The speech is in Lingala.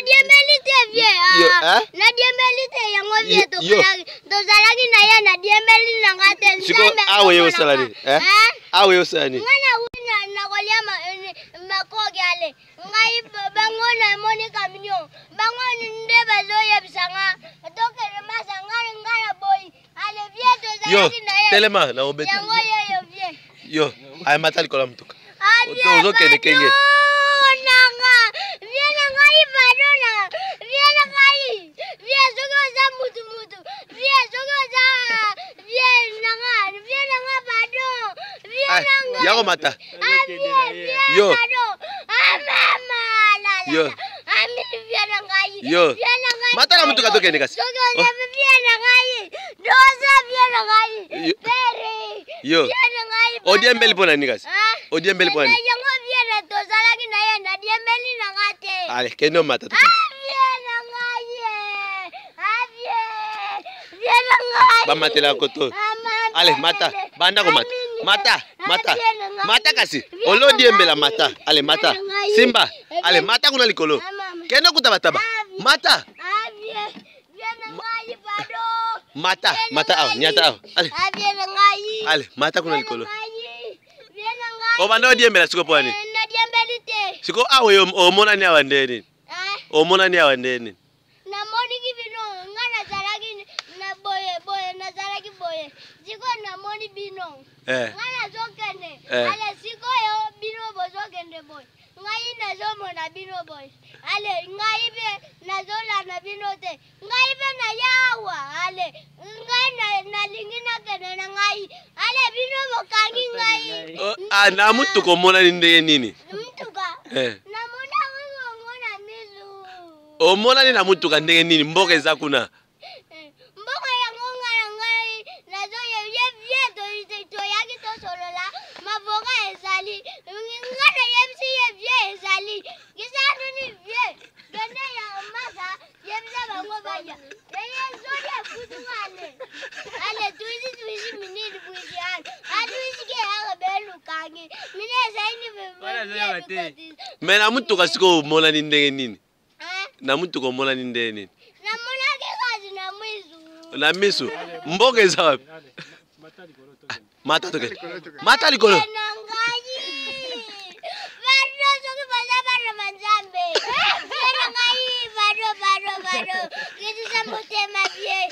diembelite vie. Na diembelite yango vie to kala. To salaki na ya na diembeli na ngate. Siko awe yo salani. Awe yo salani. Ngana wina na kolia makoge ale. Ngai bangona moni kaminyo. Bangona ndeba zoya bisanga. Toke masanga ngana boy. Ale vie to salaki na ya. Telema na obeti. Yango yo vie. Yo, ay matali kola mtuka. Ozo kene kenge. Nanga, viena ngai badona. Viena ngai. Vie zogo za mutu. Vie zogo za viena nga bado. Viena ngai. Yako mata. Yo. Mama la. Yo. Ami viena ngai. Yo. Viena ngai. Mata la mtuka toke nekasi. Zogo za viena ngai. Doza viena ngai. Bere. Yo. Viena ngai. Odiembeli pona nikasi. Odiembeli pona. Yango viena to salaki na ya na diembeli na ngate. Ale, keno mata. Viena ngai. Viena ngai. Ba matela koto. Ale, mata. Banda ko mata. Mata kasi. Olo diembela mata. Ale, mata. Simba. Ale, mata kuna likolo. Keno kutabataba. Mata. Viena ngai bado. Mata au, nyata au. Ale. Viena ngai. Ale, mata kuna likolo. Viena ngai. Obanda diembela siko pwani. Na diembelite. Siko awe omona ni awandeni. Omona ni awandeni. Na moni kibino ngana zaragi na boye na zaragi boye. Siko na moni bino. Ngana zokene. Ale siko yo bino bozokende boy. Ngai na zomo na bino boy. Ale ngai be na zola na bino te. Ngai be na yawa. Ale ngai na lingina kene na ngai. Ale bino bokangi ngai. Na mtu komona ni ndenge nini? Mtuka. Na mona ngona mizu. Omona ni na mtu ka ndenge nini? Mboka eza kuna. Mboka ya ngonga na ngai. Na zo ye to yaki to solola. Maboka ezali. Ngana yemsi ye ezali. Gisanu ni vie. Gende ya masa yemsa bango baya. Ye zoya kutungane. Ale tuizi minini buijian. Atuizi ke aga belu kangi. Mine zaini bebe. Mena mtu kasiko omona ni ndenge nini? Na mtu komona ni ndenge nini? Na mona ke kazi na mwizu. Na misu. Mboka eza wapi? Mata toke. Mata likolo. Ngai. Bado soki bazaba na manzambe. Bado. Kitu sa motema bien.